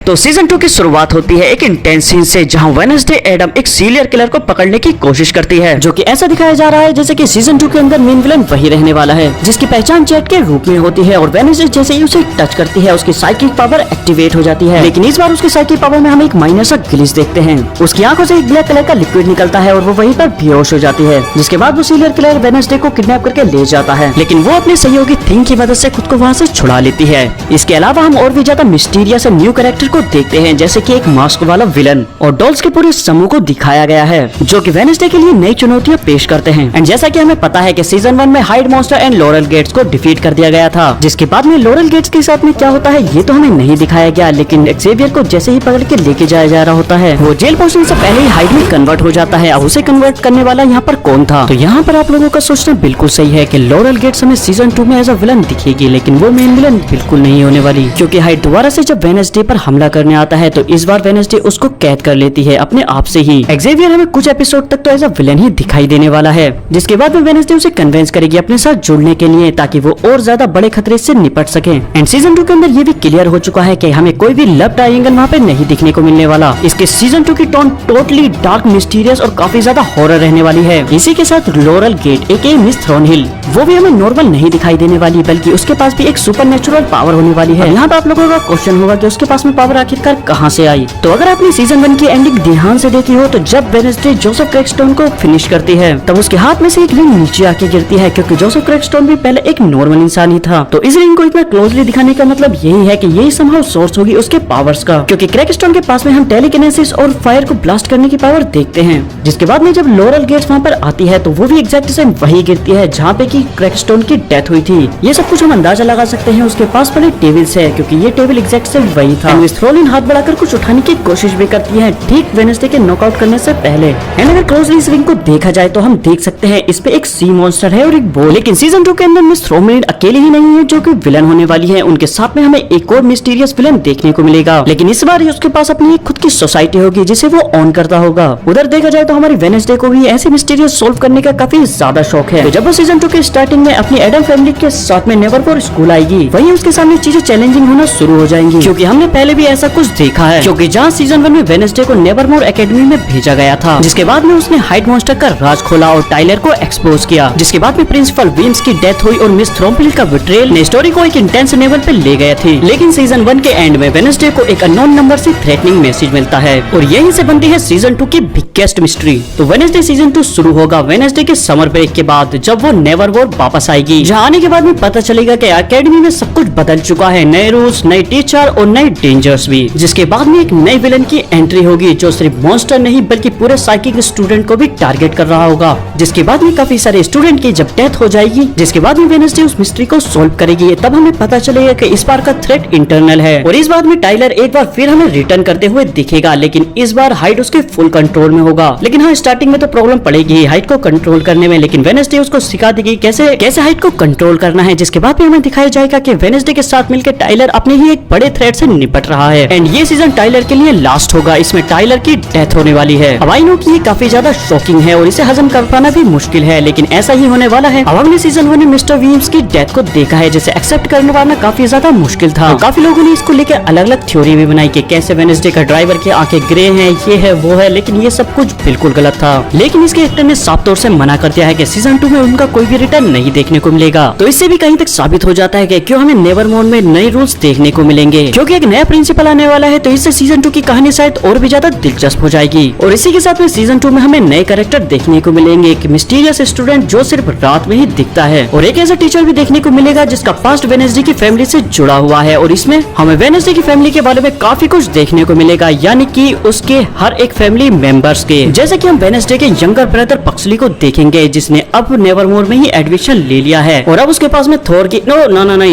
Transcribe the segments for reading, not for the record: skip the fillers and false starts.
तो सीजन 2 की शुरुआत होती है एक इंटेंस सीन से, जहां वेडनेसडे एडम एक सीरियल किलर को पकड़ने की कोशिश करती है, जो कि ऐसा दिखाया जा रहा है जैसे कि सीजन 2 के अंदर मेन विलन वही रहने वाला है, जिसकी पहचान चैट के रूप में होती है। और वेडनेसडे जैसे ही उसे टच करती है उसकी साइकिक पावर एक्टिवेट हो जाती है। लेकिन इस बार उसकी साइकिक पावर में हम एक माइनर सा ग्लिच देखते हैं। उसकी आंखों से एक ब्लैक कलर का लिक्विड निकलता है और वो वहीं पर बेहोश हो जाती है, जिसके बाद वो सीरियल किलर वेडनेसडे को किडनैप करके ले जाता है। लेकिन वो अपने सहयोगी थिंग की मदद से खुद को वहाँ से छुड़ा लेती है। इसके अलावा हम और भी ज्यादा मिस्टीरियस और न्यू कैरेक्टर को देखते हैं, जैसे कि एक मास्क वाला विलन और डॉल्स के पूरे समूह को दिखाया गया है, जो कि वेडनेसडे के लिए नई चुनौतियां पेश करते हैं। एंड जैसा कि हमें पता है कि सीजन 1 में Hyde monster and Laurel Gates को डिफीट कर दिया गया था, जिसके बाद में लॉरेल गेट्स के साथ में क्या होता है ये तो हमें नहीं दिखाया गया। लेकिन एक्सेवियर को जैसे ही पकड़ के लेके जाया जा रहा होता है, वो जेल पोर्शन से पहले ही हाइड में कन्वर्ट हो जाता है। अब उसे कन्वर्ट करने वाला यहाँ पर कौन था? तो यहाँ पर आप लोगों का सोचना बिल्कुल सही है कि लॉरेल गेट्स हमें सीजन 2 में एज अ विलन दिखेगी, लेकिन वो मेन विलन बिल्कुल नहीं होने वाली, क्योंकि हाइड दोबारा से जब वेडनेसडे पर हमला करने आता है तो इस बार वेडनेसडे उसको कैद कर लेती है अपने आप से ही। एक्सेवियर हमें कुछ एपिसोड तक तो एज अ विलन ही दिखाई देने वाला है, जिसके बाद में वेडनेसडे उसे कन्विंस करेगी अपने साथ जुड़ने के लिए, ताकि वो और ज्यादा बड़े खतरे से निपट सके। एंड सीजन 2 के अंदर ये भी क्लियर हो चुका है कि हमें कोई भी लव ट्रायंगल वहाँ पे नहीं दिखने को मिलने वाला। इसके सीजन 2 की टोन टोटली डार्क, मिस्टीरियस और काफी ज्यादा हॉरर रहने वाली है। इसी के साथ लॉरेल गेट एके मिस थ्रोनहिल, वो भी हमें नॉर्मल नहीं दिखाई देने वाली, बल्कि उसके पास भी एक सुपरनेचुरल पावर होने वाली है। यहाँ पे आप लोगों का क्वेश्चन होगा कि उसके पास में पावर आखिरकार कहाँ से आई? तो अगर आपने सीजन 1 की एंडिंग ध्यान से देखी हो तो जब वेडनेसडे जोसेफ क्रैकस्टोन को फिनिश करती है तब उसके हाथ में से एक रिंग नीचे आके गिरती है, क्योंकि जोसेफ क्रैकस्टोन भी पहले एक नॉर्मल इंसान ही था। तो इस रिंग को इतना क्लोजली दिखाने का मतलब यही है कि यही समहाउ सोर्स होगी उसके पावर्स का, क्योंकि क्रैकस्टोन के पास में हम टेलीकिनेसिस और फायर को ब्लास्ट करने की पावर देखते हैं। जिसके बाद में जब लॉरेल गेट्स वहाँ पर आती है तो वो भी एग्जैक्ट सेम वही गिरती है जहाँ पे की क्रैकस्टोन की डेथ हुई थी। ये सब कुछ हम अंदाजा लगा सकते हैं उसके पास पड़े टेबल से, क्योंकि ये टेबल एग्जैक्ट सेम वही था। मिस थ्रोनहिल हाथ बढ़ाकर कुछ उठाने की कोशिश भी करती है ठीक वेडनेसडे के नॉकआउट करने से पहले। एंड अगर क्लोजली इस रिंग को देखा जाए तो हम देख सकते हैं इस पे एक सी मॉन्स्टर है और एक बॉल। लेकिन सीजन 2 के अंदर मिस थ्रोनहिल अकेली ही नहीं है जो कि विलन होने वाली है, उनके साथ में हमें एक और मिस्टीरियस विलन देखने को मिलेगा। लेकिन इस बार उसके पास अपनी एक खुद की सोसाइटी होगी जिसे वो ऑन करता होगा। उधर देखा जाए तो हमारी वेडनेसडे को भी ऐसे मिस्टीरियस सोल्व करने का काफी ज्यादा शौक है। तो जब वो सीजन 2 के स्टार्टिंग में अपनी एडम फैमिली के साथ में नेवरमोर स्कूल आएगी, वहीं उसके सामने चीजें चैलेंजिंग होना शुरू हो जाएंगी, क्योंकि हमने पहले भी ऐसा कुछ देखा है। क्योंकि जहाँ सीजन 1 में वेडनेसडे को नेवरमोर एकेडमी में भेजा गया था, जिसके बाद में उसने हाइड मॉन्स्टर का राज खोला और टाइलर को एक्सपोज किया, जिसके बाद में प्रिंसिपल विम्स की डेथ हुई और मिस थ्रोनहिल का बिट्रेयल ने स्टोरी को एक इंटेंस लेवल पे ले गए थे। लेकिन सीजन 1 के एंड में वेडनेसडे को एक अननोन नंबर से थ्रेटनिंग मैसेज मिलता है और यहीं से बनती है सीजन 2 की बिगेस्ट मिस्ट्री। तो वेडनेसडे सीजन 2 शुरू होगा वेडनेसडे के समर ब्रेक के बाद, जब वो नेवरमोर वापस आएगी, जहाँ आने के बाद में पता चलेगा कि एकेडमी में सब कुछ बदल चुका है, नए रूल्स, नए टीचर और नए डेंजर्स भी। जिसके बाद में एक नए विलन की एंट्री होगी जो सिर्फ मॉन्स्टर नहीं बल्कि पूरे साइकिक स्टूडेंट को भी टारगेट कर रहा होगा। जिसके बाद में काफी सारे स्टूडेंट की जब डेथ हो जाएगी, जिसके बाद में वेडनेसडे उस मिस्ट्री को सोल्व करेगी, तब हमें पता चलेगा कि इस बार का थ्रेट इंटरनल है। और इस बार में टाइलर एक बार फिर हमें रिटर्न करते हुए दिखेगा, लेकिन इस बार हाइड उसके फुल कंट्रोल में होगा। लेकिन हाँ, स्टार्टिंग में तो प्रॉब्लम पड़ेगी हाइड को कंट्रोल करने में, लेकिन वेडनेसडे उसको सिखा देगी कैसे हाइड को कंट्रोल करना है। जिसके बाद में हमें दिखाया जाएगा कि वेडनेसडे के साथ मिलकर टाइलर अपने ही एक बड़े थ्रेट से निपट रहा है। एंड ये सीजन टाइलर के लिए लास्ट होगा, इसमें टाइलर की डेथ होने वाली है। अब आई नो कि ये काफी ज्यादा शॉकिंग है और इसे हजम कर पाना भी मुश्किल है, लेकिन ऐसा ही होने वाला है। अब हमने सीजन 1 में मिस्टर विम्स की डेथ को देखा है, जिसे एक्सेप्ट करने वाला काफी ज्यादा मुश्किल था। तो काफी लोगों ने इसको लेकर अलग अलग थ्योरी भी बनाई कि कैसे वेडनेसडे का ड्राइवर की आंखें ग्रे हैं, ये है वो है, लेकिन ये सब कुछ बिल्कुल गलत था। लेकिन इसके एक्टर ने साफ तौर से मना कर दिया है कि सीजन 2 में उनका कोई भी रिटर्न नहीं देखने को मिलेगा। तो इससे भी कहीं तक साबित हो जाता है कि क्यों हमें नेवरमोर में नए रूल्स देखने को मिलेंगे, क्योंकि एक नया प्रिंसिपल आने वाला है। तो इससे सीजन 2 की कहानी शायद और भी ज्यादा दिलचस्प हो जाएगी। और इसी के साथ में सीजन 2 में हमें नए कैरेक्टर देखने को मिलेंगे, एक मिस्टीरियस स्टूडेंट जो सिर्फ रात में ही दिखता है, और एक ऐसा टीचर भी देखने को मिलेगा जिसका पास्ट वेडनेसडे की फैमिली से जुड़ा हुआ है। और इसमें हमें वेडनेसडे की फैमिली के बारे में काफी कुछ देखने को मिलेगा, यानी कि उसके हर एक फैमिली मेंबर्स के। जैसे कि हम वेडनेसडे के यंगर ब्रदर पक्सली को देखेंगे, जिसने अब नेवरमोर में ही एडमिशन ले लिया है, और अब उसके पास में थोर की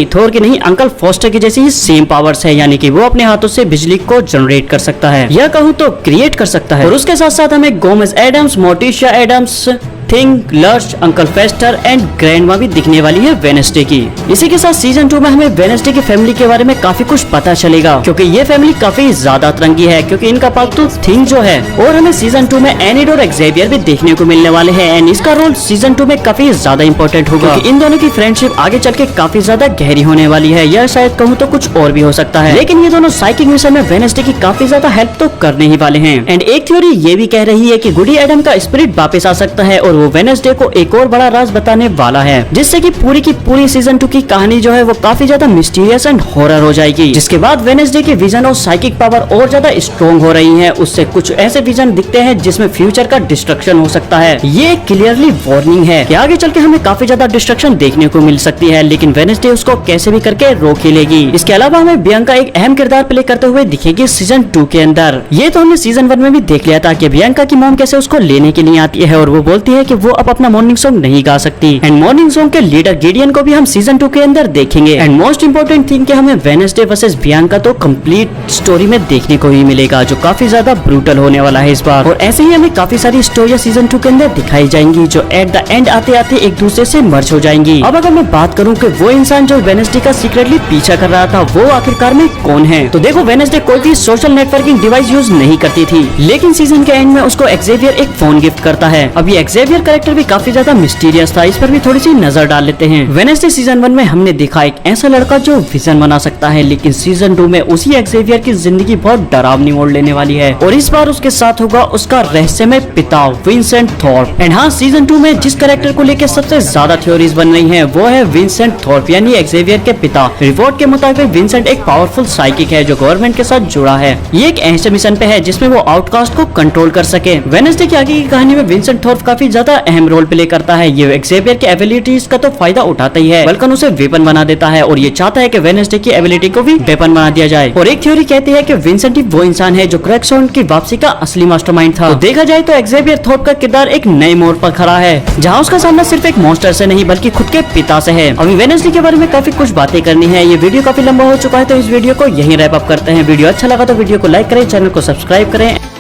थोर की नहीं, अंकल फोस्टर की जैसी ही सेम पावर्स है, यानी कि वो अपने हाथों से बिजली को जनरेट कर सकता है, या कहूँ तो क्रिएट कर सकता है। और उसके साथ साथ हमें Gomez Addams, Morticia Addams, Thing, Lurch, uncle Fester and grandma भी दिखने वाली है वेडनेसडे की। इसी के साथ सीजन 2 में हमें वेडनेसडे की फैमिली के बारे में काफी कुछ पता चलेगा, क्योंकि ये फैमिली काफी ज्यादा अतरंगी है, क्योंकि इनका पालतू थिंग जो है। और हमें सीजन 2 में एनिड और एक्सेवियर भी देखने को मिलने वाले हैं एंड इसका रोल सीजन 2 में काफी ज्यादा इंपॉर्टेंट होगा, क्योंकि इन दोनों की फ्रेंडशिप आगे चल के काफी ज्यादा गहरी होने वाली है, या शायद कहूँ तो कुछ और भी हो सकता है। लेकिन ये दोनों साइकिक मिशन में वेडनेसडे की काफी ज्यादा हेल्प तो करने ही वाले हैं। एंड एक थ्योरी ये भी कह रही है कि गुडी एडम का स्पिरिट वापस आ सकता है और वो वेडनेसडे को एक और बड़ा राज बताने वाला है, जिससे कि पूरी सीजन 2 की कहानी जो है वो काफी ज्यादा मिस्टीरियस एंड हॉरर हो जाएगी। जिसके बाद वेडनेसडे की विजन और साइकिक पावर और ज्यादा स्ट्रॉन्ग हो रही है। उससे कुछ ऐसे विजन दिखते हैं जिसमें फ्यूचर का डिस्ट्रक्शन हो सकता है। ये क्लियरली वार्निंग है कि आगे चल के हमें काफी ज्यादा डिस्ट्रक्शन देखने को मिल सकती है, लेकिन वेडनेसडे उसको कैसे भी करके रोक ही लेगी। इसके अलावा हमें बियांका एक अहम किरदार प्ले करते हुए दिखेगी सीजन 2 के अंदर। ये तो हमने सीजन 1 में भी देख लिया था कि बियांका की मॉम कैसे उसको लेने के लिए आती है और वो बोलती है कि वो अब अपना मॉर्निंग सॉन्ग नहीं गा सकती। एंड मॉर्निंग सॉन्ग के लीडर गिडियन को भी हम सीजन 2 के अंदर देखेंगे। एंड मोस्ट इंपोर्टेंट थिंग कि हमें वेडनेसडे वर्सेस बियांका तो कंप्लीट स्टोरी में देखने को ही मिलेगा, जो काफी ज्यादा ब्रूटल होने वाला है इस बार। और ऐसे ही हमें काफी सारी स्टोरियां सीजन 2 के अंदर दिखाई जाएंगी, जो एट द एंड आते आते एक दूसरे से मर्ज हो जाएंगी। अब अगर मैं बात करूं कि वो इंसान जो वेडनेसडे का सीक्रेटली पीछा कर रहा था वो आखिरकार में कौन है, तो देखो वेडनेसडे कोई भी सोशल नेटवर्किंग डिवाइस यूज नहीं करती थी, लेकिन सीजन के एंड में उसको एक्सेवियर एक फोन गिफ्ट करता है। अब ये एक्सेवियर कैरेक्टर भी काफी ज्यादा मिस्टीरियस था, इस पर भी थोड़ी सी नजर डाल लेते हैं। वेडनेसडे सीजन 1 में हमने देखा एक ऐसा लड़का जो विजन बना सकता है, लेकिन सीजन 2 में उसी एक्सेवियर की जिंदगी बहुत डरावनी मोड़ लेने वाली है और इस बार उसके साथ होगा उसका रहस्यमय पिता विंसेंट थॉर्प। एंड हाँ, सीजन 2 में जिस कैरेक्टर को लेकर सबसे ज्यादा थ्योरीज बन रही हैं वो है विंसेंट थॉर्प, यानी एक्सेवियर के पिता। रिपोर्ट के मुताबिक विंसेंट एक पावरफुल साइकिक है जो गवर्नमेंट के साथ जुड़ा है। ये एक ऐसे मिशन पे है जिसमें वो आउटकास्ट को कंट्रोल कर सके। वेडनेसडे की आगे की कहानी में विंसेंट थॉर्प काफी ज्यादा अहम रोल प्ले करता है। ये एक्सेवियर के एबिलिटीज का तो फायदा उठाता ही है, बल्कि उसे वेपन बना देता है और ये चाहता है कि वेडनेसडे की एबिलिटी को भी वेपन बना दिया जाए। और एक थ्योरी कहती है कि विंसेंट ही वो इंसान है जो क्रैकसॉन की वापसी का असली मास्टरमाइंड था। तो देखा जाए तो एक्सेवियर थॉर्प का किरदार एक नए मोड़ पर खड़ा है, जहाँ उसका सामना सिर्फ एक मॉन्स्टर से नहीं बल्कि खुद के पिता से है। अभी वेडनेसडे के बारे में काफी कुछ बातें करनी है। ये वीडियो काफी लंबा हो चुका है, तो इस वीडियो को यहीं रैप अप करते हैं। वीडियो अच्छा लगा तो वीडियो को लाइक करें, चैनल को सब्सक्राइब करें।